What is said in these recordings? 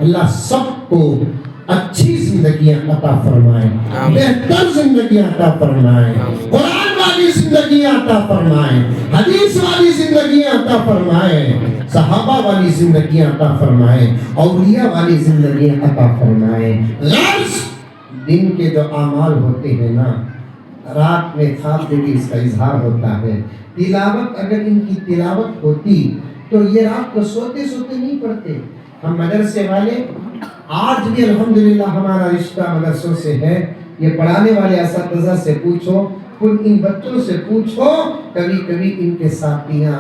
اللہ سب کو اچھی زندگیاں عطا فرمائے، بہتر زندگیاں عطا فرمائے، قرآن والی زندگیاں عطا فرمائے، حدیث والی زندگیاں عطا فرمائے، صحابہ والی زندگیاں عطا فرمائے، اولیاء والی زندگیاں عطا فرمائے۔ غرض دن کے جو اعمال ہوتے ہیں نا، رات میں خواب میں بھی اس کا اظہار ہوتا ہے۔ تلاوت اگر ان کی تلاوت ہوتی تو یہ رات کو سوتے سوتے نہیں پڑھتے۔ ہم مدرسے والے آج بھی الحمدللہ ہمارا رشتہ مدرسوں سے ہے۔ یہ پڑھانے والے اساتذہ سے پوچھو، خود ان بچوں سے پوچھو، کبھی کبھی ان کے ساتھیاں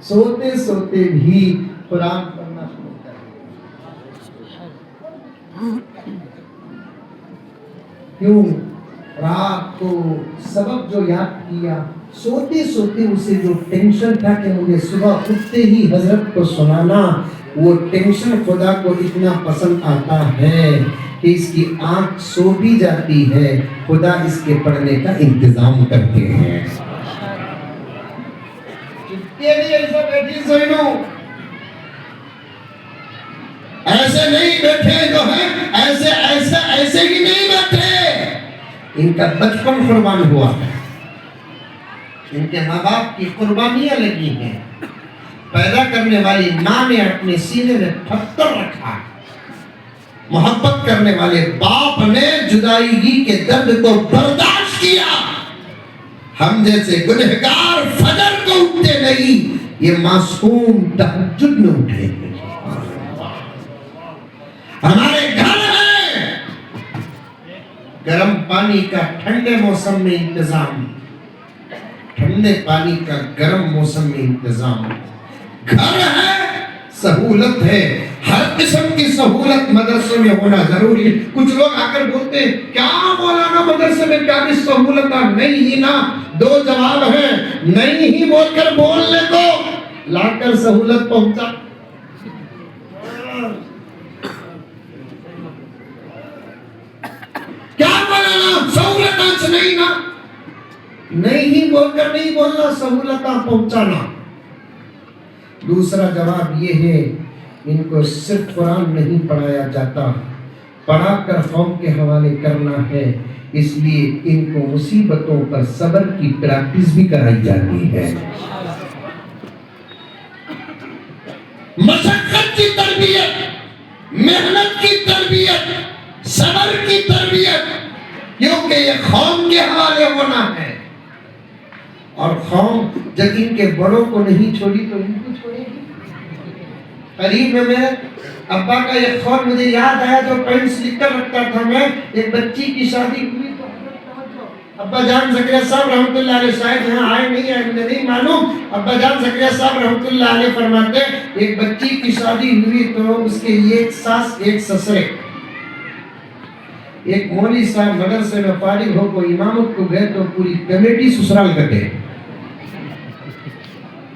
سوتے سوتے بھی قرآن پڑھنا شروع کر دیں۔ کیوں؟ رات کو سبق جو یاد کیا، سوتے سوتے اسے جو ٹینشن تھا کہ مجھے صبح اٹھتے ہی حضرت کو سنانا، وہ ٹینشن خدا کو اتنا پسند آتا ہے کہ اس کی آنکھ سو بھی جاتی ہے، خدا اس کے پڑھنے کا انتظام کرتے ہیں۔ ایسے نہیں بیٹھے جو ہے، ایسے ہی نہیں بیٹھے۔ ان کا بچپن قربان ہوا ہے، ان کے ماں باپ کی قربانیاں لگی ہیں۔ پیدا کرنے والی ماں نے اپنے سینے میں پتھر رکھا، محبت کرنے والے باپ نے جدائیگی کے درد کو برداشت کیا۔ ہم جیسے گنہگار فجر کو اٹھتے نہیں، یہ معصوم تہجد میں اٹھے ہیں۔ ہمارے گھر ہے گرم پانی کا ٹھنڈے موسم میں انتظام، ٹھنڈے پانی کا گرم موسم میں انتظام، گھر ہے، سہولت ہے، ہر قسم کی سہولت مدرسے میں ہونا ضروری ہے۔ کچھ لوگ آ کر بولتے ہیں کیا مولانا مدرسے میں کیا بھی سہولت ہے؟ نہیں ہی نا، دو جواب ہیں، نہیں ہی بول کر بولنے کو لا کر سہولت پہنچا۔ کیا مولانا سہولت آج نہیں نا، نہیں ہی بول کر نہیں بولنا، سہولت پہنچانا۔ دوسرا جواب یہ ہے، ان کو صرف قرآن نہیں پڑھایا جاتا، پڑھا کر قوم کے حوالے کرنا ہے، اس لیے ان کو مصیبتوں پر صبر کی پریکٹس بھی کرائی جاتی ہے۔ مشقت کی تربیت، محنت کی تربیت، صبر کی تربیت، کیونکہ یہ قوم کے حوالے ہونا ہے۔ اور قوم جب ان کے بڑوں کو نہیں چھوڑی تو ان کو چھوڑے گی۔ قریب میں میرے ابا کا ایک قول مجھے یاد آیا جو پینٹس لکھ کر رکھتا تھا میں، ایک بچی کی شادی ہوئی تو ابا جان زکریا صاحب رحمۃ اللہ علیہ، شاید یہاں آئے نہیں آئے مجھے نہیں معلوم، ابا جان زکریا صاحب رحمۃ اللہ علیہ فرماتے ایک بچی کی شادی ہوئی تو اس کے ایک ساس ایک سسرے، ایک مولوی صاحب مدرسے میں فارغ ہو کو امامت کو گئے تو پوری کمیٹی سسرال کٹے،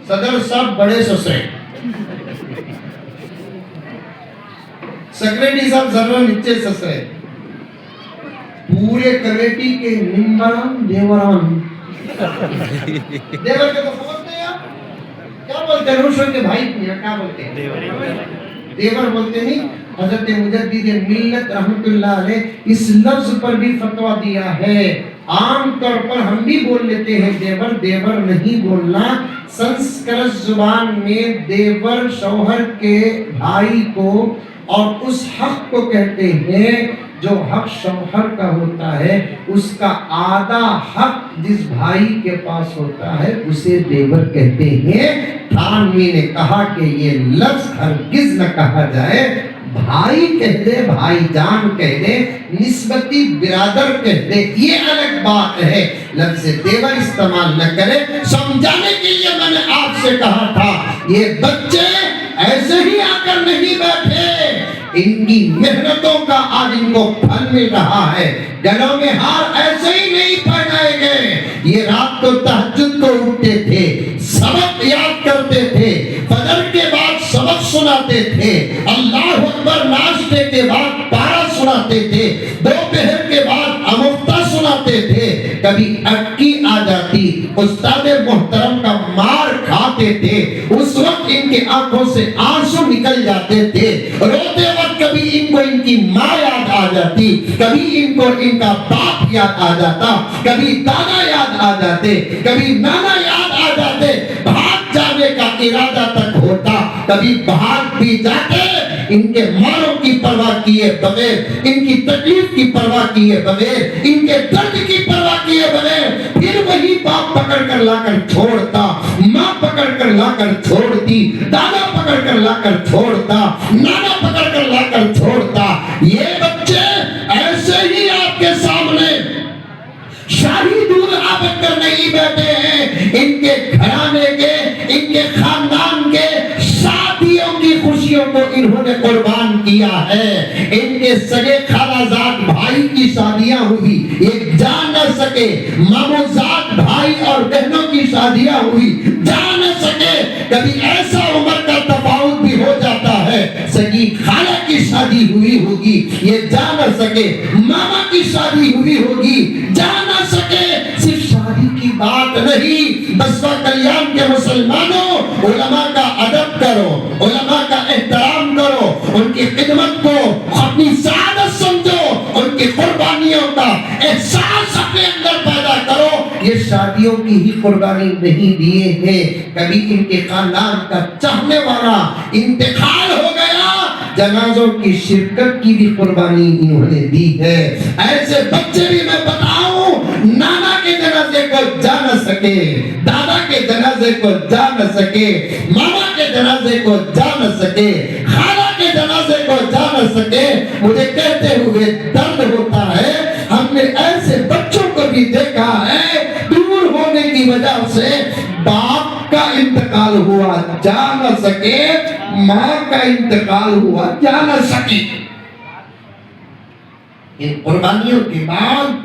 صدر صاحب بڑے سسرے، سیکریٹری صاحب ذرا نیچے سسرے، پورے کمیٹی کے ممبران دیوران، دیور کے تو بولتے ہیں کیا بولتے ہیں، روشن کے بھائی کیا بولتے ہیں، دیور بولتے نہیں۔ حضرت مجدد ملت رحمت اللہ علیہ اس لفظ پر بھی فتویٰ دیا ہے۔ عام طور پر ہم بھی بول لیتے ہیں دیور، دیور نہیں بولنا۔ سنسکرت زبان میں دیور شوہر کے بھائی کو اور اس حق کو کہتے ہیں جو حق شوہر کا ہوتا ہے، اس کا آدھا حق جس بھائی کے پاس ہوتا ہے اسے دیور کہتے ہیں۔ تھانوی نے کہا کہ یہ لفظ ہرگز نہ کہا جائے، بھائی کہہ دے، بھائی جان کہہ دے، نسبتی برادر کہہ دے، یہ الگ بات ہے، لفظ دیور استعمال نہ کرے۔ سمجھانے کے لیے میں نے آپ سے کہا تھا یہ بچے ایسے ہی آ کر نہیں بیٹھے، ان کی محنتوں کا آج ان کو پھل مل رہا ہے۔ گلوں میں ہار ایسے ہی نہیں پہنائے گئے، یہ رات کو تہجد کو اٹھتے تھے، سبق یاد کرتے تھے، فجر کے بعد سبق سناتے تھے، اللہ اکبر ناشتے کے بعد پارا سناتے تھے، دوپہر کے بعد امفتہ سناتے تھے، کبھی اٹکی آ جاتی استاد محترم کا مار کھاتے تھے، اس وقت ان کے آنکھوں سے آنسو نکل جاتے تھے. روتے وقت کبھی ان کو ان کی ماں یاد آ جاتی, کبھی ان کو ان کا باپ یاد آ جاتا, کبھی دادا یاد آ جاتے, کبھی نانا یاد آ جاتے. بھاگ جانے کا ارادہ تک ہوتا, کبھی بھاگ بھی جاتے ان کے مالوں کی پرواہ کیے بغیر, ان کی تکلیف کی پرواہ کیے بغیر, ان کے درد کی پرواہ کیے بغیر. پھر وہی باپ پکڑ کر لا کر چھوڑتا, ماں پکڑ کر لا کر چھوڑتی, دادا پکڑ کر لا کر چھوڑتا, نانا پکڑ کر لا کر چھوڑتا. یہ بچے ایسے ہی آپ کے سامنے شاہی دولہا بن کر نہیں بیٹھے ہیں. ان کے گھرانے کے, ان کے خاندان کے شادیوں کی خوشیوں کو انہوں نے قربان کیا ہے. ان کے سگے خالہ زاد بھائی کی شادیاں ہوئی, یہ جان نہ سکے. ماموں زاد بھائی اور بہنوں کی شادیاں ہوئی, جان نہ سکے. کبھی ایسا عمر کا تفاوت بھی ہو جاتا ہے, سگی خالہ کی شادی ہوئی ہوگی, یہ جان نہ سکے. ماما کی شادی ہوئی ہوگی, جان نہ سکے. صرف شادی کی بات نہیں, بسوا کلیان کے مسلمانوں, علماء کا ادب کرو, علماء کا احترام کرو, ان کی خدمت کو اپنی سعادت سمجھو, ان کی قربانیوں کا احساس اپنے اندر پیدا کرو. یہ شادیوں کی ہی قربانی نہیں دیے ہیں, کبھی ان کے خاندان کا چاہنے والا انتقال ہو گیا, جنازوں کی شرکت کی بھی قربانی انہوں نے دی ہے. ایسے بچے بھی میں بتاؤں, نانا کے جنازے کو جا نہ سکے, دادا کے جنازے کو جا نہ سکے, ماما کے جنازے کو جا نہ سکے, خالہ کے جنازے کو جا نہ سکے. مجھے کہتے ہوئے درد ہوتا ہے. ہم نے ایسے بچوں کو بھی دیکھا ہے, دور ہونے کی وجہ سے باپ کا انتقال ہوا, جا نہ سکے, ماں کا انتقال ہوا, جا نہ سکے. ان قربانیوں کے بعد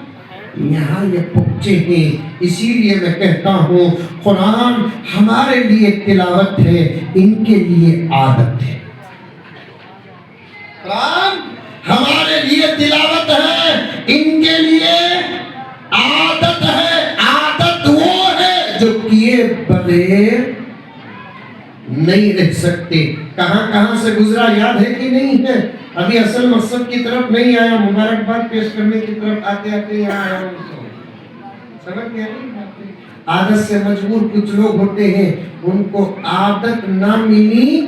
یہاں یہ پہنچے ہیں. اسی لیے میں کہتا ہوں, قرآن ہمارے لیے تلاوت ہے, ان کے لیے عادت ہے. قرآن ہمارے لیے تلاوت ہے, ان کے لیے عادت ہے. عادت وہ ہے جو کیے بغیر نہیں رہ سکتے. کہاں کہاں سے گزرا یاد ہے کہ نہیں ہے؟ ابھی اصل مقصد کی طرف نہیں آیا, مبارکباد پیش کرنے کی طرف آتے آتے یہاں آیا ہوں. سمجھ گیا نہیں؟ عادت سے مجبور کچھ لوگ ہوتے ہیں, ان کو عادت نہ ملی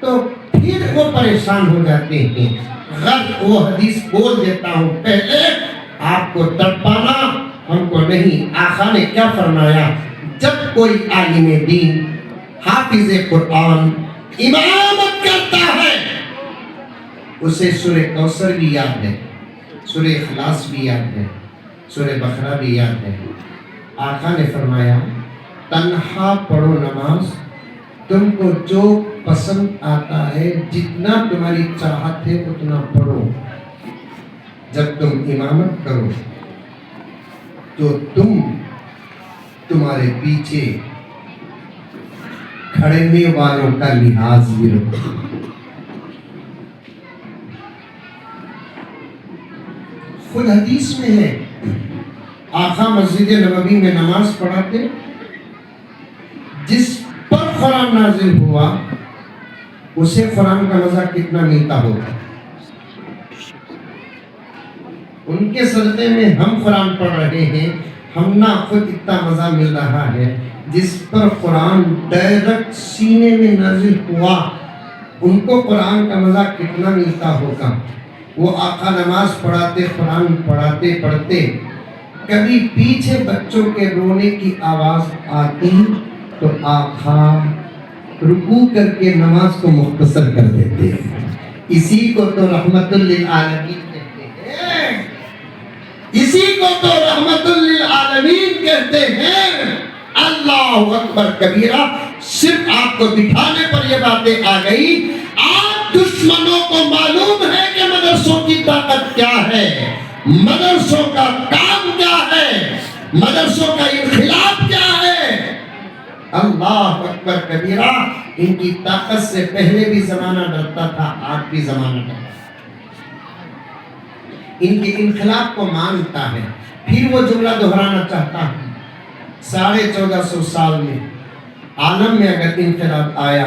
تو پھر وہ پریشان ہو جاتے ہیں. غلط وہ حدیث بول دیتا ہوں, پہلے آپ کو تڑپانا ہم کو نہیں. آقا نے کیا فرمایا, جب کوئی عالم دین, حافظ قرآن امامت کرتا ہے, اسے سورہ کوثر بھی یاد ہے, سورہ اخلاص بھی یاد ہے, سورہ بقرہ بھی یاد ہے. آقا نے فرمایا, تنہا پڑھو نماز, تم کو جو پسند آتا ہے, جتنا تمہاری چاہت ہے اتنا پڑھو. جب تم امامت کرو تو تمہارے پیچھے کھڑے والوں کا لحاظ بھی رکھو. خود حدیث میں ہے, آقا مسجد نبوی میں نماز پڑھاتے, جس پر قرآن نازل ہوا اسے قرآن کا مزہ کتنا ملتا ہوگا. ان کے صدقے میں ہم قرآن پڑھ رہے ہیں, ہم نہ خود اتنا مزہ مل رہا ہے. جس پر قرآن ڈائریکٹ سینے میں نازل ہوا, ان کو قرآن کا مزہ کتنا ملتا ہوگا. وہ آقا نماز پڑھاتے, قرآن پڑھاتے پڑھتے کبھی پیچھے بچوں کے رونے کی آواز آتی تو آقا رکوع کر کے نماز کو مختصر کر دیتے ہیں. اسی کو تو رحمت للعالمین کہتے ہیں, اسی کو تو رحمت للعالمین کہتے ہیں. اللہ اکبر کبیرہ. صرف آپ کو دکھانے پر یہ باتیں آ گئی. آپ دشمنوں کو معلوم ہے کہ مدرسوں کی طاقت کیا ہے, مدرسوں کا کام کیا ہے, مدرسوں کا انقلاب کیا ہے. اللہ اکبر کبیرہ. ان کی طاقت سے پہلے بھی زمانہ ڈرتا تھا, آج بھی زمانہ ڈرتا ہے. ان کے انقلاب کو مانتا ہے. پھر وہ جملہ دہرانا چاہتا ہوں, 1450 سال میں عالم میں اگر انقلاب آیا,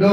2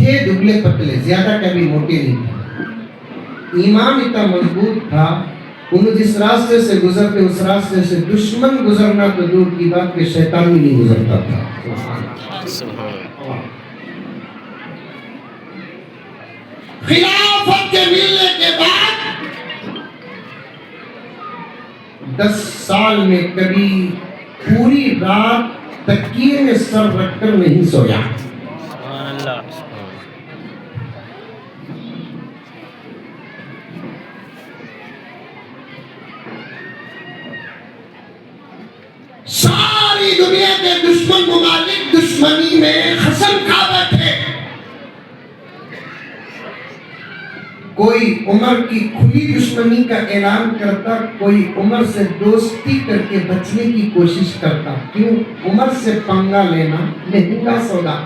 تھے دبلے پتلے, زیادہ کبھی موٹے نہیں تھے. ایمان اتنا مضبوط تھا, انہوں جس راستے سے گزرتے اس راستے سے دشمن گزرنا تو دور کی بات کہ شیطان بھی نہیں گزرتا تھا. خلافت کے ملنے کے بعد 10 سال میں کبھی پوری رات تکیے میں سر رکھ کر نہیں سویا. ساری دنیا کے دشمن ممالک دشمنی میں قسم کھا بیٹھے. کوئی عمر کی کھلی دشمنی کا اعلان کرتا, کوئی عمر سے دوستی کر کے بچنے کی کوشش کرتا. کیوں؟ عمر سے پنگا لینا مہنگا سودا.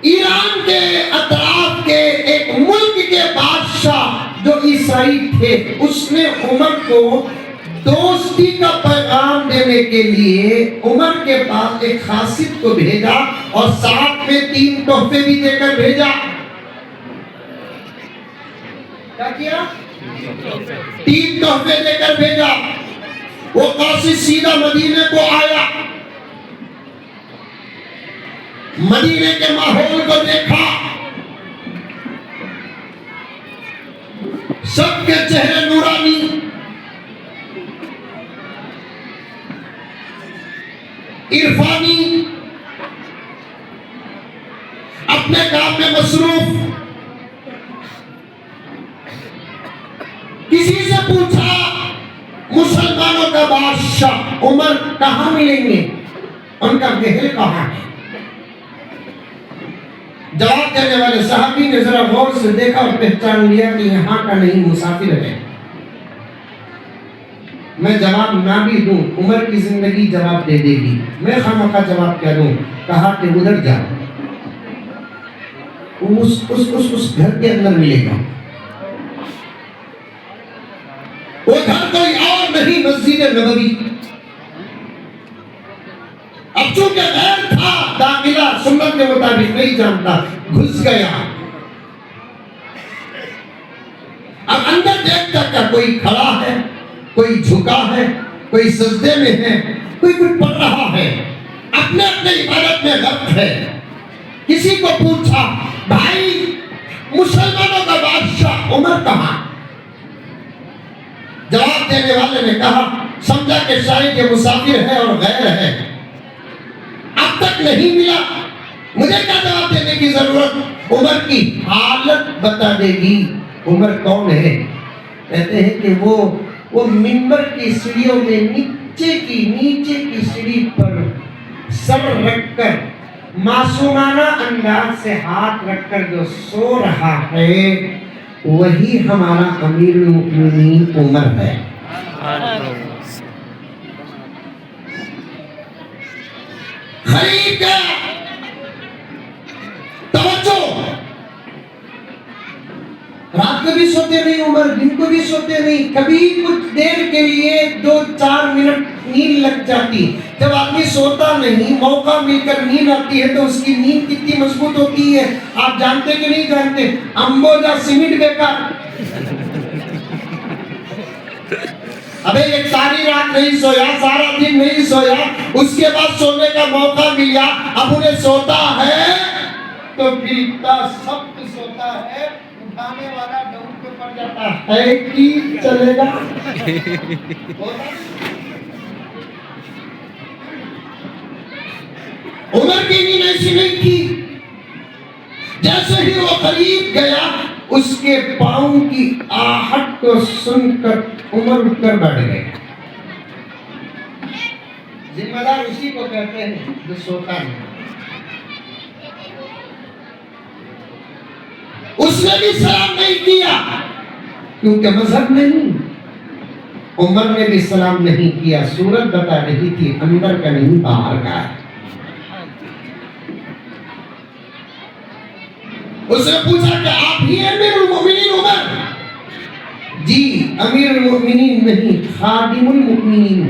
ایران کے اطراف کے ایک ملک کے بادشاہ جو عیسائی تھے, اس نے عمر کو دوستی کا پیغام دینے کے لیے عمر کے پاس ایک خاصد کو بھیجا اور ساتھ میں 3 تحفے بھی دے کر بھیجا. کیا کیا؟ 3 تحفے دے کر بھیجا. وہ قاصد سیدھا مدینے کو آیا, مدینے کے ماحول کو دیکھا, سب کے چہرے نورانی, عرفانی, اپنے کام میں مصروف. کسی سے پوچھا مسلمانوں کا بادشاہ عمر کہاں ملیں گے, ان کا محل کہاں ہے؟ جواب دینے والے صحابی نے ذرا غور سے دیکھا اور پہچان لیا کہ یہاں کا نہیں, مسافر ہے. میں جواب نہ بھی دوں, عمر کی زندگی جواب دے دے گی, میں خامخواہ جواب کیا دوں. کہا کہ ادھر جاؤ, اس گھر کے اندر ملے گا. وہ گھر کوئی اور نہیں, مسجد نبوی. اب چونکہ غیر تھا, داخلہ سنت کے مطابق نہیں جانتا, گھس گیا. اب اندر دیکھتا کہ کوئی کھڑا ہے, کوئی جھکا ہے, کوئی سجدے میں ہے, کوئی کچھ پڑھ رہا ہے, اپنے اپنے عبادت میں غرق ہے. کسی کو پوچھا, بھائی مسلمانوں کا بادشاہ عمر کہاں؟ جواب دینے والے نے کہا, سمجھا کہ شاید یہ مسافر ہے اور غیر ہے, اب تک نہیں ملا. مجھے کیا جواب دینے کی ضرورت, عمر کی حالت بتا دے گی. عمر کون ہے؟ کہتے ہیں کہ وہ منبر کی سیڑھیوں میں نیچے کی سیڑھی پر سر رکھ کر معصومانہ انداز سے ہاتھ رکھ کر جو سو رہا ہے, وہی ہمارا امیر المؤمنین عمر ہے. خرید گیا. توجہ, رات کو بھی سوتے نہیں عمر, دن کو بھی سوتے نہیں. کبھی کچھ دیر کے لیے 2-4 منٹ نیند لگ جاتی. جب آدمی سوتا نہیں, موقع مل کر نیند آتی ہے تو اس کی نیند کتنی مضبوط ہوتی ہے آپ جانتے کہ نہیں جانتے؟ امبوجا سیمنٹ بیکار. ابے ایک ساری رات نہیں سویا, سارا دن نہیں سویا, اس کے بعد سونے کا موقع ملا, اب انہیں سوتا ہے تو پھر اتنا سخت سوتا ہے, اٹھانے والا ڈاؤن پہ پڑ جاتا ہے کہ چلے گا. عمر کی نیند ایسی نہیں تھی. جیسے ہی وہ قریب گیا, اس کے پاؤں کی آہٹ کو سن کر عمر اٹھ کر بیٹھ گئے. ذمہ دار اسی کو کہتے ہیں جو سوتا نہیں. اس نے بھی سلام نہیں کیا کیونکہ مذہب نہیں. عمر نے بھی سلام نہیں کیا, صورت بتا رہی تھی اندر کا نہیں باہر کا ہے. اس نے پوچھا کہ آپ ہی امیر المؤمنین عمر؟ جی, امیر المؤمنین نہیں, خادم المؤمنین.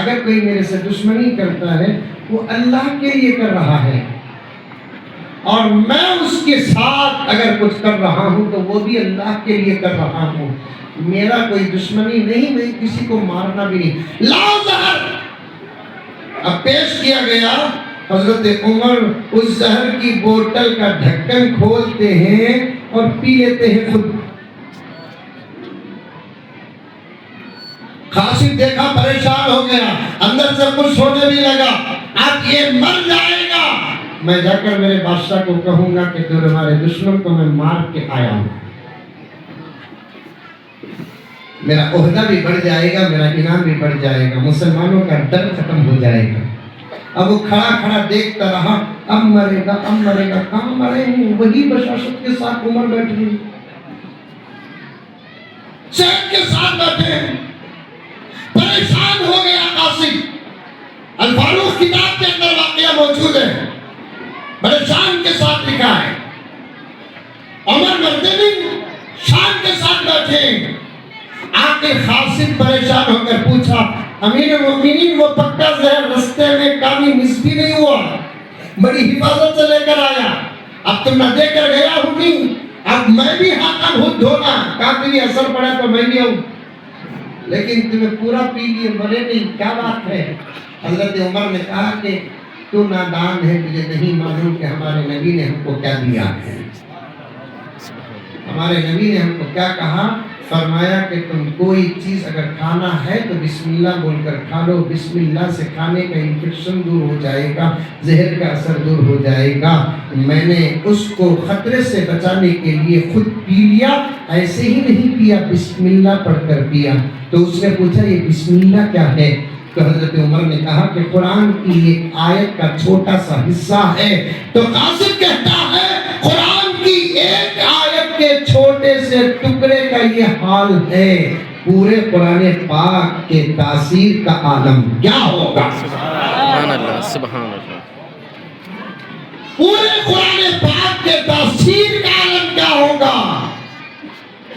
اگر کوئی میرے سے دشمنی کرتا ہے وہ اللہ کے لیے کر رہا ہے، اور میں اس کے ساتھ اگر کچھ کر رہا ہوں تو وہ بھی اللہ کے لیے کر رہا ہوں۔ میرا کوئی دشمنی نہیں، میں کسی کو مارنا بھی نہیں۔ لاؤ زہر۔ اب پیش کیا گیا، حضرت عمر اس زہر کی بوتل کا ڈھکن کھولتے ہیں اور پی لیتے ہیں خود۔ قاسم دیکھا پریشان ہو گیا، اندر سے خوش ہونے بھی لگا، اب یہ مر جائے گا، میں جا کر میرے بادشاہ کو کہوں گا کہ جو ہمارے دشمن کو میں مار کے آیا ہوں، میرا عہدہ بھی بڑھ جائے گا، میرا انعام بھی بڑھ جائے گا، مسلمانوں کا ڈر ختم ہو جائے گا۔ اب وہ کھڑا کھڑا دیکھتا رہا، اب مرے گا، اب مرے گا، کہاں مرے ہیں؟ وہی بشاشت کے ساتھ عمر بیٹھ گئی، چین کے ساتھ بیٹھے ہیں۔ پریشان ہو گیا قاسم۔ الفاروق کتاب کے اندر واقعہ موجود ہے، بڑے شان کے ساتھ لکھا ہے۔ عمر مرتے نہیں، شان کے ساتھ بیٹھے۔ آخر قاسم پریشان ہو کر پوچھا، امیر المؤمنین وہ پکا زہر رستے میں کمی مس بھی نہیں ہوا، بڑی حفاظت سے لے کر آیا، اب تم نہ دے کر گیا ہوں نہیں، اب میں بھی حاکم ہوں دھونا، کافی اثر پڑا تو میں بھی ہوں، لیکن تمہیں پورا پی لیے مرے نہیں، کیا بات ہے؟ حضرت عمر نے کہا کہ تو نادان ہے، مجھے نہیں معلوم کہ ہمارے نبی نے ہم کو کیا دیا ہے۔ ہمارے نبی نے ہم کو کیا کہا؟ فرمایا کہ تم کوئی چیز اگر کھانا ہے تو بسم اللہ بول کر کھا لو، بسم اللہ سے کھانے کا انفیکشن دور ہو جائے گا، زہر کا اثر دور ہو جائے گا۔ میں نے اس کو خطرے سے بچانے کے لیے خود پی لیا، ایسے ہی نہیں پیا، بسم اللہ پڑھ کر پیا۔ تو اس نے پوچھا یہ بسم اللہ کیا ہے؟ تو حضرت عمر نے کہا کہ قرآن کی ایک آیت کا چھوٹا سا حصہ ہے۔ تو قاسم کہتا ہے قرآن کی ایک آیت کے چھوٹے سے ٹکڑے کا یہ حال ہے، پورے قرآن پاک کے تاثیر کا عالم کیا ہوگا؟ سبحان اللہ، سبحان اللہ۔ پورے قرآن پاک کے تاثیر کا عالم کیا ہوگا؟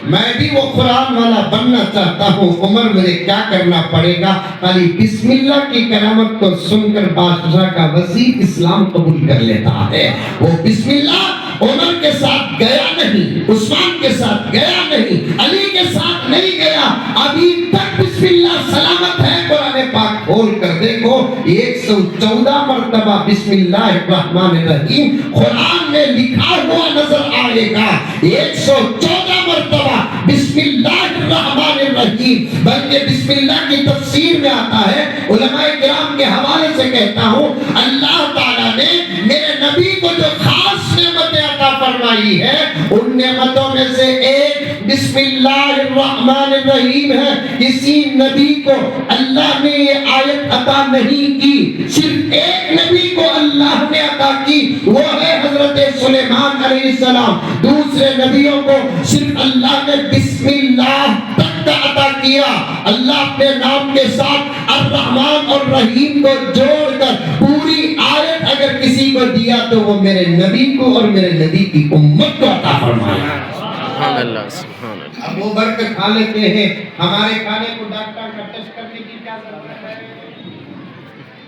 میں بھی وہ قرآن والا بننا چاہتا ہوں۔ عمر مجھے کیا کرنا پڑے گا؟ خالی بسم اللہ کی کرامت کو سن کر بادشاہ کا وزیر اسلام قبول کر لیتا ہے۔ وہ بسم اللہ عمر کے ساتھ گیا نہیں، عثمان کے ساتھ گیا نہیں، علی کے ساتھ نہیں گیا، ابھی تک بسم اللہ سلامت ہے۔ قرآن پاک کھول کر دیکھو، 114 مرتبہ بسم اللہ الرحمن الرحیم قرآن میں لکھا ہوا نظر آئے گا، 114 مرتبہ بسم اللہ الرحمن الرحیم۔ بلکہ بسم اللہ کی تفسیر میں آتا ہے، علماء کرام کے حوالے سے کہتا ہوں، اللہ تعالیٰ نے میرے نبی کو جو خاص نعمتیں عطا فرمائی ہے، ان نعمتوں میں سے ایک بسم اللہ الرحمن الرحیم ہے۔ کسی نبی کو اللہ نے یہ آیت عطا نہیں کی، صرف ایک نبی کو اللہ نے عطا کی، وہ ہے حضرت سلیمان علیہ السلام۔ دوسرے نبیوں کو صرف اللہ نے بسم اللہ تک کا عطا کیا۔ اللہ اپنے نام کے ساتھ الرحمن اور رحیم کو جوڑ کر پوری آیت اگر کسی کو دیا تو وہ میرے نبی کو اور میرے نبی کی امت کو عطا فرمایا۔ سبحان اللہ، سبحان اللہ۔ اب وہ بڑھ کر کھا لیتے ہیں، ہمارے کھانے کو ڈاکٹر کا ٹیسٹ کرنے کی کیا ضرورت ہے؟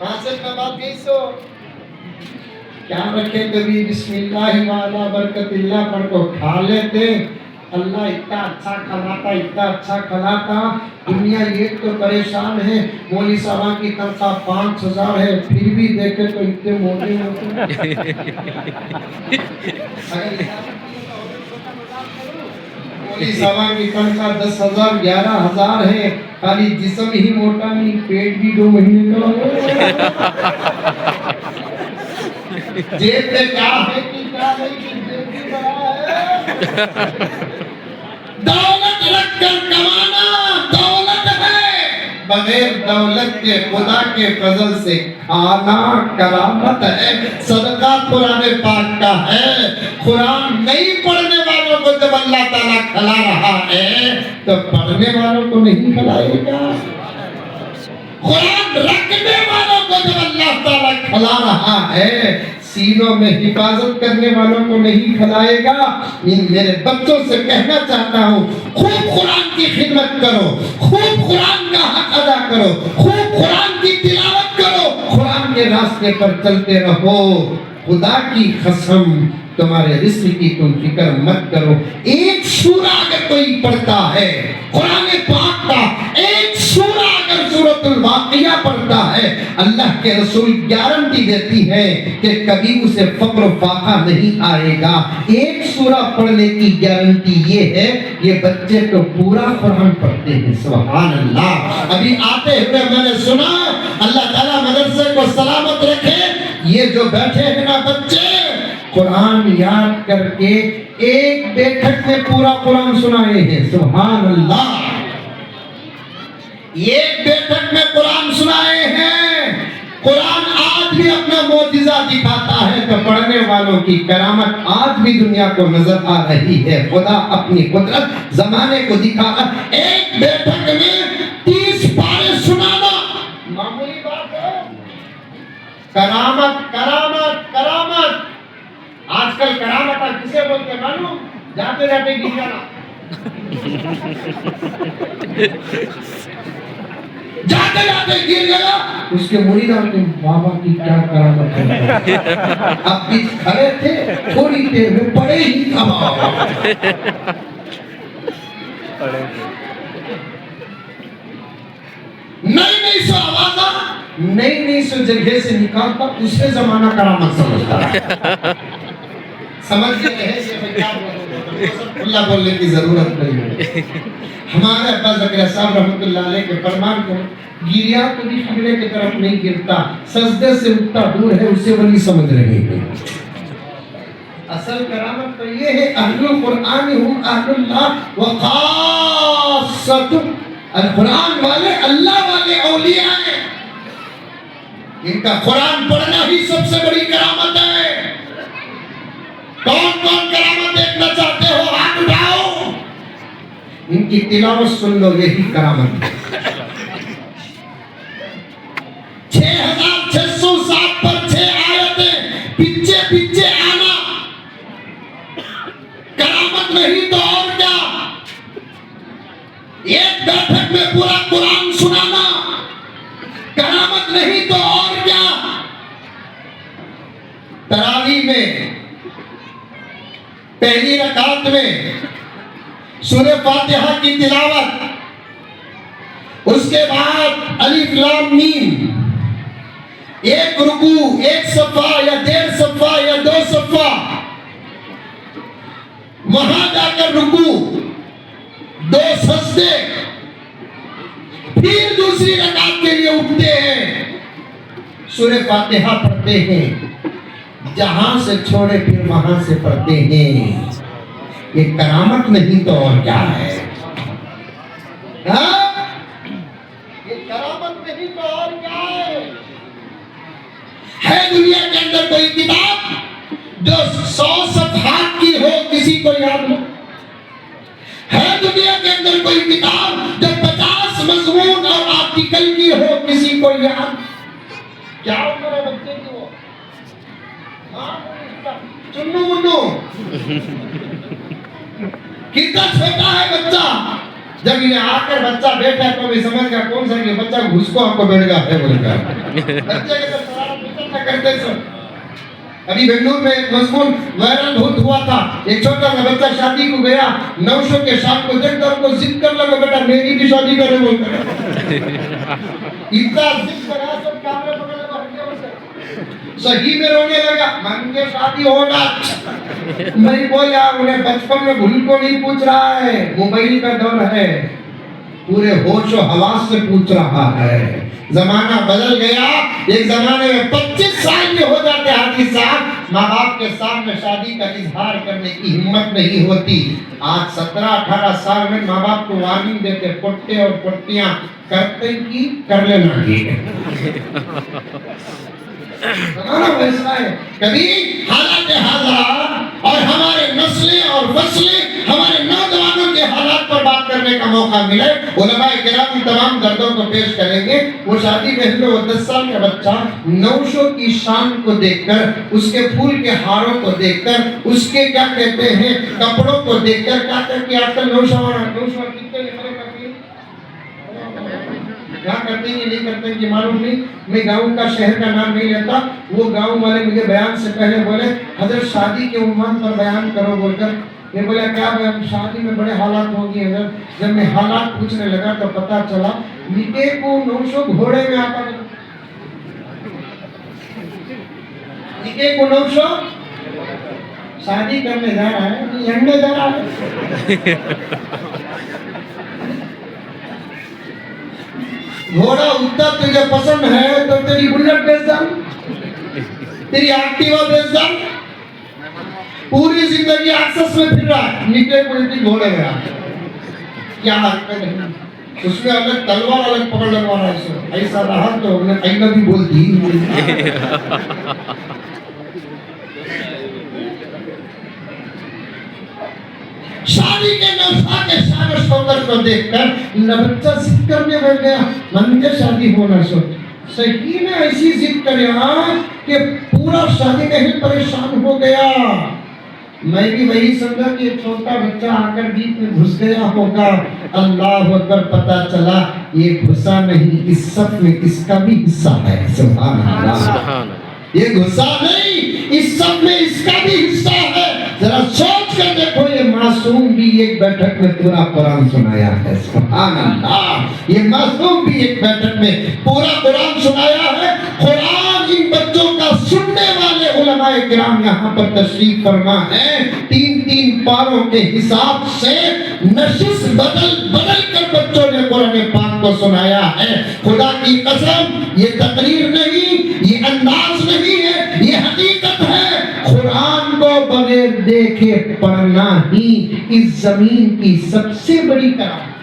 حاصل کا بات نہیں سو کیا رکھے کبھی بسم اللہ وعلا برکت اللہ پڑھ کو کھا لیتے۔ اللہ اتنا اچھا کھلاتا، اتنا اچھا کھلاتا، دنیا یہ تو پریشان ہے، مولوی صاحب کی تنخواہ 5000 ہے، پھر بھی دیکھے تو اتنے موٹے ہوتے مولوی صاحب کی تنخواہ 10,000 11,000 ہے، خالی جسم ہی موٹا نہیں، پیٹ بھی 2 مہینے کا جیب میں کیا ہے کہ کیا نہیں کہ جیب بھی بڑا ہے۔ دولت رکھ کر کمانا دولت ہے، بغیر دولت کے خدا کے فضل سے کھانا کرامت ہے۔ صدقہ قرآن پاک کا ہے۔ قرآن نہیں پڑھنے والوں کو جب اللہ تعالیٰ کھلا رہا ہے تو پڑھنے والوں کو نہیں کھلائے گا؟ قرآن رکھنے والوں کو جب اللہ تعالیٰ کھلا رہا ہے، سینوں میں حفاظت کرنے والوں کو نہیں کھلائے گا۔ میرے بچوں سے کہنا چاہتا ہوں، خوب قرآن کی خدمت کرو، خوب قرآن کا حق ادا کرو، خوب قرآن کی تلاوت کرو، قرآن کے راستے پر چلتے رہو۔ خدا کی قسم تمہارے رزق کی تم فکر مت کرو۔ ایک سورہ اگر کوئی پڑھتا ہے قرآن پاک کا، ایک سورہ اگر سورۃ الواقعہ پڑھتا ہے، اللہ کے رسول گارنٹی دیتی ہے کہ کبھی اسے فقر و فاقہ نہیں آئے گا۔ ایک سورہ پڑھنے کی گارنٹی یہ ہے، یہ بچے تو پورا قرآن پڑھتے ہیں۔ سبحان اللہ۔ ابھی آتے ہوئے میں نے سنا، اللہ تعالیٰ مدرسے کو سلامت رکھے، یہ جو بیٹھے ہیں نا بچے، قرآن یاد کر کے ایک بیٹھک میں پورا قرآن سنائے ہیں۔ سبحان اللہ۔ ایک بیٹھک میں قرآن سنائے ہیں۔ قرآن آج بھی اپنا معجزہ دکھاتا ہے تو پڑھنے والوں کی کرامت آج بھی دنیا کو نظر آ رہی ہے۔ خدا اپنی قدرت زمانے کو دکھا رہا۔ ایک بیٹھک میں 30 پارے سنانا معمولی بات ہے۔ کرامت کرامت کرامت۔ آج کل کرامت کسے بولتے ہیں معلوم؟ جاتے جاتے گر جانا، جاتے جاتے گر گیا، اس کے مریدان کے بابا کی کیا کرامت ہے۔ اب بھی کھڑے تھے، تھوڑی دیر میں پڑے ہی نئی سو آوازہ نئی سو جگہ سے نکالتا، اسے زمانہ کرامت سمجھتا۔ سمجھ گئے ہیں یہ کیا اللہ بولنے کی ضرورت نہیں ہے۔ ہمارے ابا زکریا صاحب رحمۃ اللہ علیہ کے فرمان کو، گریا کبھی قبلے کی طرف نہیں گرتا، سجدے سے اٹھتا دور ہے، اسے وہی سمجھ رہے ہیں۔ اصل کرامت تو یہ ہے، اہل القرآن ہم اہل اللہ وخاصۃ۔ القرآن والے اللہ والے اولیاء ہیں، ان کا قرآن پڑھنا ہی سب سے بڑی کرامت ہے۔ کون کون کرامت دیکھنا چاہتے ہو ہاتھ اٹھاؤ، ان کی تلاوت سن لو، یہی کرامت ہے۔ 6607 پر 6 آیتیں پیچھے پیچھے آنا کرامت نہیں تو اور کیا۔ ایک بیٹھک میں پورا قرآن سنانا کرامت نہیں تو اور کیا۔ تراویح میں پہلی رکعت میں سورہ فاتحہ کی تلاوت، اس کے بعد الف لام میم، ایک رکوع، ایک صفحہ یا 1.5 صفحہ یا 2 صفحہ، وہاں جا کر رکوع، 2 سجدے، پھر دوسری رکعت کے لیے اٹھتے ہیں، سورہ فاتحہ پڑھتے ہیں، جہاں سے چھوڑے پھر وہاں سے پڑھتے ہیں۔ یہ کرامت نہیں تو اور کیا ہے؟ یہ کرامت نہیں تو اور کیا ہے دنیا کے اندر کوئی کتاب جو 100 صفحات کی ہو کسی کو یاد ہو؟ ہے دنیا کے اندر کوئی کتاب جو 50 مضمون اور آرٹیکل کی ہو کسی کو یاد؟ کیا عمر ہے بچے کی وہ؟ چنو منو کتنا چھوٹا ہے بچہ، جب انہیں آ کر بچہ بیٹھا تو بھی سمجھ گیا کون سا کہ بچہ گھس کو آپ کو بیٹھ گیا ہے بول کر بچے کے سوال کرتے سو۔ ابھی بنگلور میں ایک مضمون وائرل ہوا تھا، ایک چھوٹا سا بچہ شادی کو گیا، 900 کے شام کو دیکھتا ان کو ضد کر لگا بیٹا میری بھی شادی کرے بول کر اتنا ضد کرا سب کامرے پکڑ لگا صحیح میں رونے لگا، من کے شادی ہونا میں بولا انہیں بچپن میں بھول کو نہیں پوچھ رہا ہے، موبائل کا دور ہے، پورے ہوش و حواس سے پوچھ رہا ہے۔ زمانہ بدل گیا، ایک زمانے میں 25 سال کے ہو جاتے حاجی صاحب، ماں باپ کے سامنے شادی کا اظہار کرنے کی ہمت نہیں ہوتی۔ آج 17-18 سال میں ماں باپ کو وارننگ دیتے، پٹے اور پٹیاں کرتے کی کر لینا ٹھیک ہے۔ زمانہ ویسا ہے، کبھی حالات حاضرات اور ہمارے نسلیں اور فصلیں ہمارے نوجوانوں کے حالات پر بات کرنے کرنے کا موقع ملے علماء کرام تمام دردوں کو پیش کریں گے. وہ شادی محل میں وہ 10 سال کا بچہ نوشوں کی شان کو دیکھ کر, اس کے پھول کے ہاروں کو دیکھ کر, اس کے کیا کہتے ہیں کپڑوں کو دیکھ کر کیا کہ آج کل نوشہ کتنے نکلے کرتی ہیں, کیا کرتے ہیں نہیں کرتے ہیں یہ معلوم نہیں. میں گاؤں کا شہر کا نام نہیں لیتا. وہ گاؤں والے مجھے بیان سے پہلے بولے حضرت شادی کے عنوان پر بیان کرو بول کر. میں بولا کیا بیان, شادی میں بڑے حالات ہو گئے ہیں. جب میں حالات پوچھنے لگا تو پتا چلا نکے کو نوشو گھوڑے میں آتا ہے, نکے کو نوشو شادی کرنے جا رہا ہے, لڑنے جا رہا ہے. گھوڑا اتنا تجھے پسند ہے تو تیری بلٹ بیچ ڈال, تیری ایکٹیوا بیچ ڈال. پوری زندگی ایکسس میں پھر رہا, نکلے پلٹی گھوڑے میں کیا حرکت ہے. اس میں الگ تلوار الگ پکڑ لگوا رہا ہے. ایسا رہا تو انہیں اینا بھی بول دی. شادی کے نفسا کے شان و شوکت کو دیکھ کر بچہ ضد کرنے بیٹھ گیا, من کے شادی ہونا سوچ. صحیح نے ایسی ضد کریا کہ پورا شادی محل پریشان ہو گیا. میں بھی وہی سمجھا کہ ایک چھوٹا بچہ آ کر بیچ میں گھس گیا ہوگا. اللہ اکبر, پتا چلا یہ گھسا نہیں, اس صف میں اس کا بھی حصہ ہے. سبحان اللہ, یہ گھسا نہیں, اس صف میں اس کا بھی حصہ ہے. ذرا سوچ کر دیکھو, یہ معصوم بھی ایک بیٹھک میں پورا قرآن سنایا ہے. سبحان اللہ, یہ معصوم بھی ایک بیٹھک میں پورا قرآن سنایا ہے. قرآن ان بچوں کا سننے والے علماء کرام یہاں پر تشریف فرما ہے. 3 پاروں کے حساب سے نشست بدل کر بچوں نے قرآن پاک کو سنایا ہے. خدا کی قسم, یہ تقریر نہیں, یہ انداز نہیں ہے, یہ حقیقت ہے. قرآن کو بغیر دیکھے پڑھنا ہی اس زمین کی سب سے بڑی کرامت.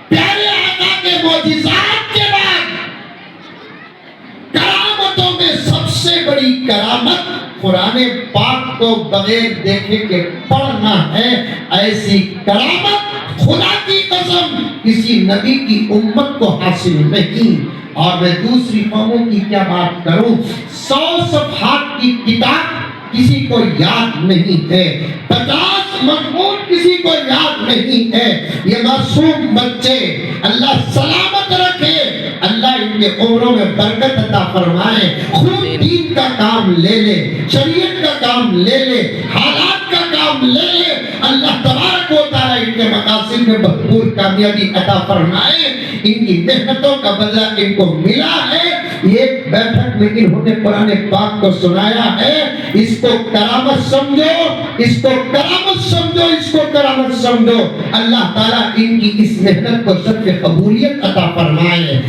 پیارے آقا کے معجزات کے بعد کرامتوں میں سب سے بڑی کرامت قرآن پاک کو بغیر دیکھے کہ پڑھنا ہے. ایسی کرامت خدا کی قسم کسی نبی کی امت کو حاصل نہیں. اور میں دوسری قوموں کی کیا بات کروں, 100 صفحات کی کتاب کسی کو یاد نہیں ہے, 50 مضمون کسی کو یاد نہیں ہے. یہ معصوم بچے اللہ سلامت رکھے, اللہ ان کے عمروں میں برکت عطا فرمائے. خود دین کا کام لے لے, شریعت کا کام لے لے, حالات کا کام لے لے. اللہ تبارک و تعالی ان کے مقاصد میں بھرپور کامیابی عطا فرمائے. ان کی محنتوں کا بدلہ ان کو ملا ہے. ایک بیٹھک میں انہوں نے قرآن پاک کو سنایا ہے. اس کو کرامت سمجھو, اس کو کرامت سمجھو, اس کو کرامت سمجھو. اللہ تعالیٰ ان کی اس محنت کو سب سے قبولیت عطا فرمائے.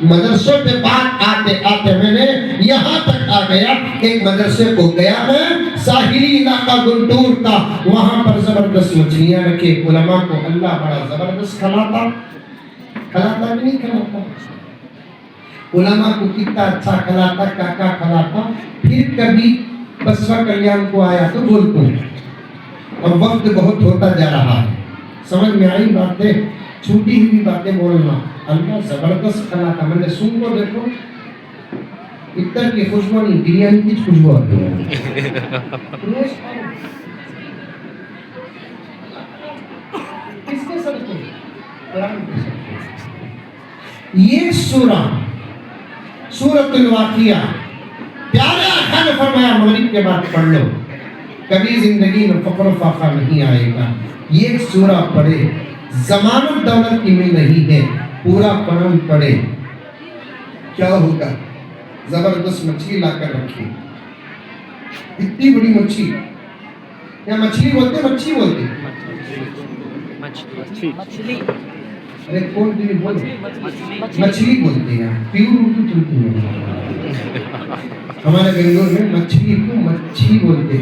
مدرسوں پہ بات آتے آتے میں نے یہاں تک آ گیا. ایک مدرسے کو گیا میں, ساحلی علاقہ گنٹور کا, وہاں پر زبردست مچھلیاں رکھے. علماء کو اللہ بڑا زبردست کھلاتا بھی نہیں کھلاتا. علماء کو کتنا اچھا کھلاتا, کاکا کھلاتا. پھر کبھی بسوا کلیان کو آیا تو بولتا ہوں, اور وقت بہت ہوتا جا رہا ہے, سمجھ میں آئی باتیں, چھوٹی ہوئی باتیں بولنا. اللہ زبردست کھلاتا. میں نے سن کو دیکھو, اتر کی خوشبو نہیں, بریانی کی خوشبو آتی ہے. کس کے سب کو قرآن کے سب. یہ سورۃ الواقعہ, پیارے آقا نے فرمایا مغرب کے بعد پڑھ لو, کبھی زندگی میں فقر و فاقہ نہیں آئے گا. یہ سورہ پڑھے, ضمانت دولت کی مل رہی ہے, پورا قرآن پڑھے, کیا ہوگا. زبردست مچھلی لا کر رکھی, اتنی بڑی مچھلی. یا مچھلی بولتے, مچھلی بولتے, ارے کون بھی بولتے, مچھلی بولتے ہیں. پیور اردو چلتی ہے ہمارے بنگلور میں. مچھلی کو مچھلی بولتے.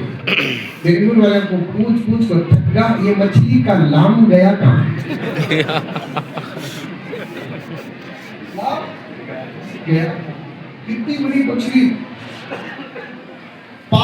بنگلور والے کو پوچھ کر تھک گیا, یہ مچھلی کا لام گیا کہاں. کتنی بڑی مچھلی,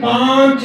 5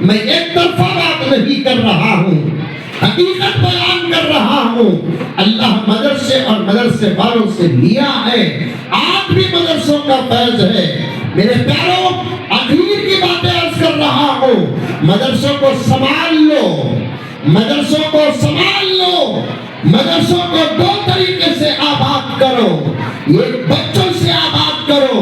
میں ایک طرفہ بات نہیں کر رہا ہوں، حقیقت بیان کر رہا ہوں۔ اللہ مدرسے اور مدرسے والوں سے لیا ہے، آج بھی مدرسوں کا فیض ہے۔ میرے پیاروں، اخیر کی باتیں عرض کر رہا ہوں، مدرسوں کو سنبھال لو، مدرسوں کو سنبھال لو، مدرسوں کو دو طریقے سے آباد کرو، ایک بچوں سے آباد کرو،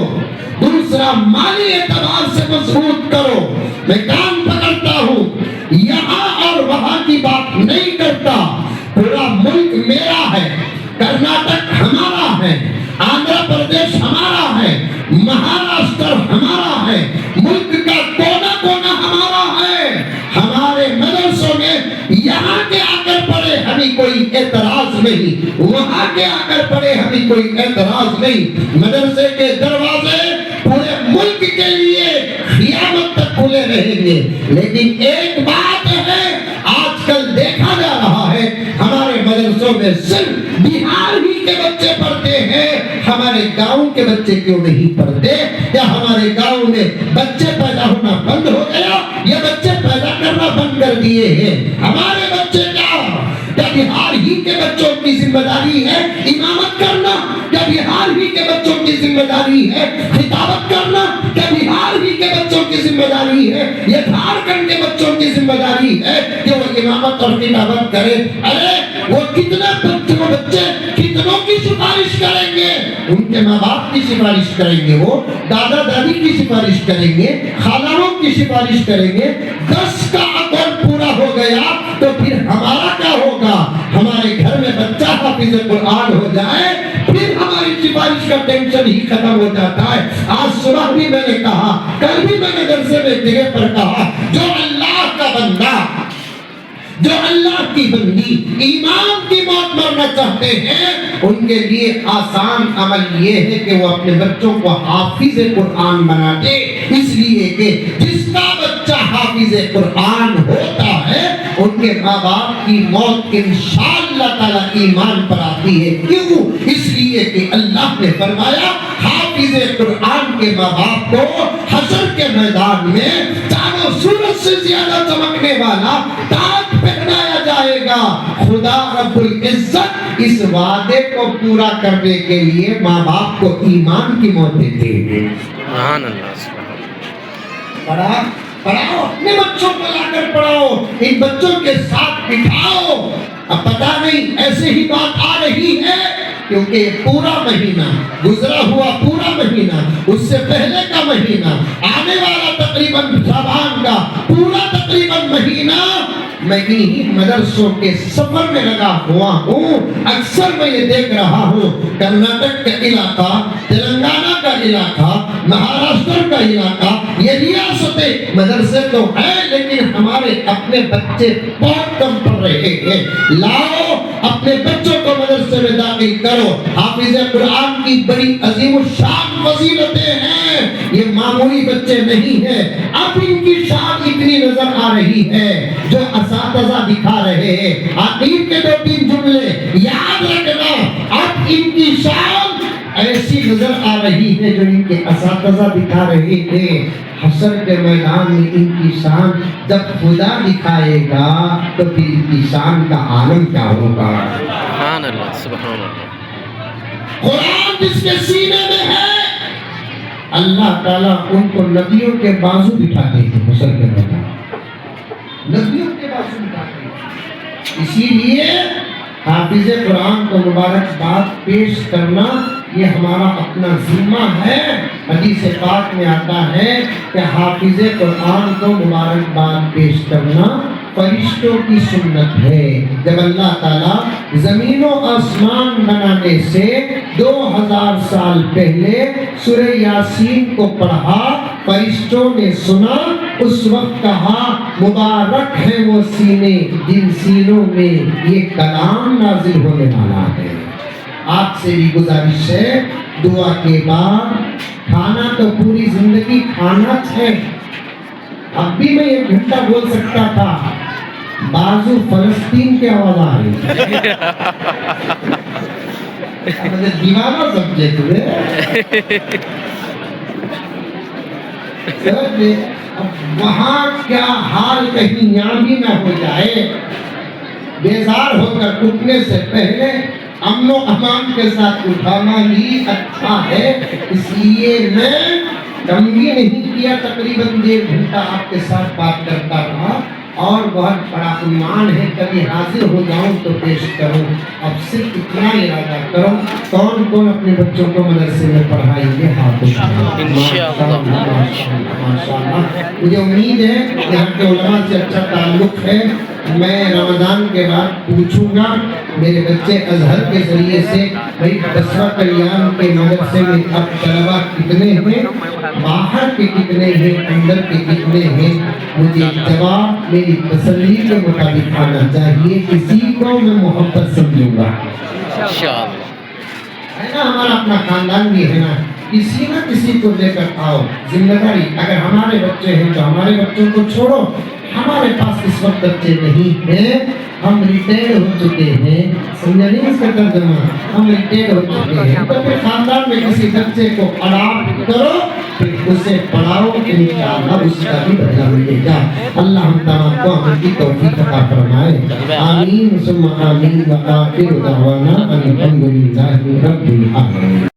دوسرا مالی اعتبار سے مضبوط کرو۔ میں کان پکڑتا ہوں، یہاں اور وہاں کی بات نہیں کرتا، پورا ملک میرا ہے، کرناٹک ہمارا ہے، آندھرا پردیش ہمارا ہے، مہاراشٹر ہمارا ہے، ملک کا کونا کونا ہمارا ہے۔ ہمارے مدرسوں میں یہاں کے آ کر پڑھے ہمیں کوئی اعتراض نہیں، وہاں کے آ کر پڑھے ہمیں کوئی اعتراض نہیں۔ مدرسے کے دروازے پورے ملک کے لیے قیامت تک کھلے رہیں گے۔ لیکن ایک بات ہے، آج کل دیکھا جا رہا ہے ہمارے مدرسوں میں صرف بہار ہی کے بچے پڑھتے ہیں، ہمارے گاؤں کے بچے کیوں نہیں پڑھتے؟ یا ہمارے گاؤں میں بچے پیدا ہونا بند ہو گیا یا بچے پیدا کرنا بند کر دیے ہیں؟ ہمارے بچے کیا بہار ہی کے بچوں کی ذمہ داری ہے امامت کرنا؟ کیا بہار ہی کے بچوں کی ذمہ داری ہے خطابت کرنا؟ کیا بہار ہی کے بچوں کی ذمہ داری ہے یہ جھارکھنڈ کے بچوں کی ذمہ داری ہے کہ وہ امامت اور خطابت کرے؟ ارے وہ کتنے بچے کتنوں کی سفارش کریں گے؟ ان کے ماں باپ کی سفارش کریں گے، وہ دادا دادی کی سفارش کریں گے، خالانوں کی سفارش کریں گے۔ 10 کا عقل پورا ہو گیا تو پھر ہمارا کیا ہوگا؟ ہمارے گھر میں بچہ حافظ قرآن ہو جائے پھر ہماری سفارش کا ٹینشن ہی ختم ہو جاتا ہے۔ آج صبح بھی میں نے کہا، کل بھی میں نے درسے میں جگہ پر کہا، جو اللہ کا بندہ، جو اللہ کی بندی ایمان کی موت مرنا چاہتے ہیں، ان کے لیے آسان عمل یہ ہے کہ وہ اپنے بچوں کو حافظ قرآن بنا دے، اس لیے کہ جس کا بچہ حافظ قرآن ہوتا ہے ان کے ماں باپ کی موت انشاءاللہ تعالی ایمان پر آتی ہے۔ کیوں؟ اس لیے کہ اللہ نے فرمایا حافظ قرآن کے ماں باپ کو حشر کے میدان میں چاند و سورج سے زیادہ چمکنے والا تاج پہنایا جائے گا۔ خدا رب العزت اس وعدے کو پورا کرنے کے لیے ماں باپ کو ایمان کی موت دیتے ہیں۔ سبحان اللہ، پڑھاؤ، اپنے بچوں کو لا کر پڑھاؤ، ان بچوں کے ساتھ بٹھاؤ۔ اب پتہ نہیں ایسے ہی بات آ رہی ہے کیونکہ یہ پورا مہینہ گزرا ہوا، پورا مہینہ، اس سے پہلے کا مہینہ، آنے والا تقریباً شعبان کا پورا تقریباً مہینہ میں انہی مدرسوں کے سفر میں لگا ہوا ہوں۔ اکثر میں یہ دیکھ رہا ہوں کرناٹک کا علاقہ، تلنگانہ کا علاقہ، مہاراشٹر کا علاقہ، یہ ریاستیں مدرسے تو ہیں لیکن ہمارے اپنے بچے بہت کم پڑھ رہے ہیں۔ لاؤ اپنے بچوں کو مدرسے میں داخل کرو۔ حافظ قرآن کی بڑی عظیم الشان فضیلتیں ہیں، یہ معمولی بچے نہیں ہیں۔ اب ان کی شان اتنی نظر آ رہی ہے جو اساتذہ دکھا رہے ہیں۔ آخر کے 2-3 جملے یاد رکھنا، اب ان کی شان ایسی نظر آ رہی ہے جو ان کے اساتذہ دکھا رہے تھے۔ حشر کے میدان میں ان کی شان جب خدا دکھائے گا تو پھر ان کی شان کا عالم کیا ہوگا؟ سبحان اللہ، سبحان اللہ۔ قرآن جس کے سینے میں ہے اللہ تعالیٰ ان کو نبیوں کے بازو بٹھاتے ہیں۔ حشر کے میدان نبیوں کے بازو بٹھاتے ہیں۔ اسی لیے حافظ قرآن کو مبارکباد پیش کرنا یہ ہمارا اپنا ذمہ ہے۔ حدیث پاک میں آتا ہے کہ حافظ قرآن کو مبارکباد پیش کرنا فرشتوں کی سنت ہے۔ جب اللہ تعالیٰ زمین و آسمان بنانے سے 2000 سال پہلے سورہ یاسین کو پڑھا، فرشتوں نے سنا، اس وقت کہا مبارک ہے وہ سینے جن سینوں میں یہ کلام نازل ہونے والا ہے۔ آپ سے بھی گزارش ہے، دعا کے بعد کھانا تو پوری زندگی کھانا ہے۔ اب بھی میں 1 گھنٹہ بول سکتا تھا، بازو فلسطین کی آواز آ رہی مجھے دیوانہ سمجھے تمہیں۔ وہاں کیا حال کہیں یہاں بھی نہ ہو جائے. بیزار ہو کر اٹھنے سے پہلے امن و امان کے ساتھ اٹھانا ہی اچھا ہے. اس لیے میں کم بھی نہیں کیا, تقریباً 1.5 گھنٹہ آپ کے ساتھ بات کرتا رہا اور بہت بڑا عنوان ہے, کبھی حاضر ہو جاؤں تو پیش کروں. اب صرف اتنا ارادہ کرو, کون کون اپنے بچوں کو مدرسے میں پڑھائیں گے ہاتھ اٹھائیں. ماشاءاللہ. مجھے امید ہے یہاں کے علماء سے اچھا تعلق ہے. میں رمضان کے بعد پوچھوں گا میرے بچے ازہر کے ذریعے سے بھائی بسوا کلیان کے مدرسے میں اب طلبہ کتنے ہیں, باہر کے کتنے ہیں, اندر کے کتنے ہیں. مجھے جواب میری تسلی کے مطابق آنا چاہیے. کسی کو میں محبت سمجھوں گا ہے نا, ہمارا اپنا خاندان بھی ہے نا, کسی نہ کسی کو لے کر آؤ. ذمہ داری اگر ہمارے بچے ہیں تو ہمارے بچوں کو چھوڑو. ہمارے پاس اس وقت بچے نہیں ہیں, ہم ریٹائر ہو چکے ہیں. سمجھا نہیں اس کا ترجمہ, ہم ریٹائر ہو چکے ہیں. تو پھر خاندان میں کسی بچے کو اڈاپٹ کرو, پھر اسے پڑھاؤ, انشاءاللہ اس کا بھی بدلہ ملے گا. اللہ ہم تمام کو عمل کی توفیق عطا فرمائے. آمین ثم آمین. وآخر دعوانا الحمدللہ رب العالمین.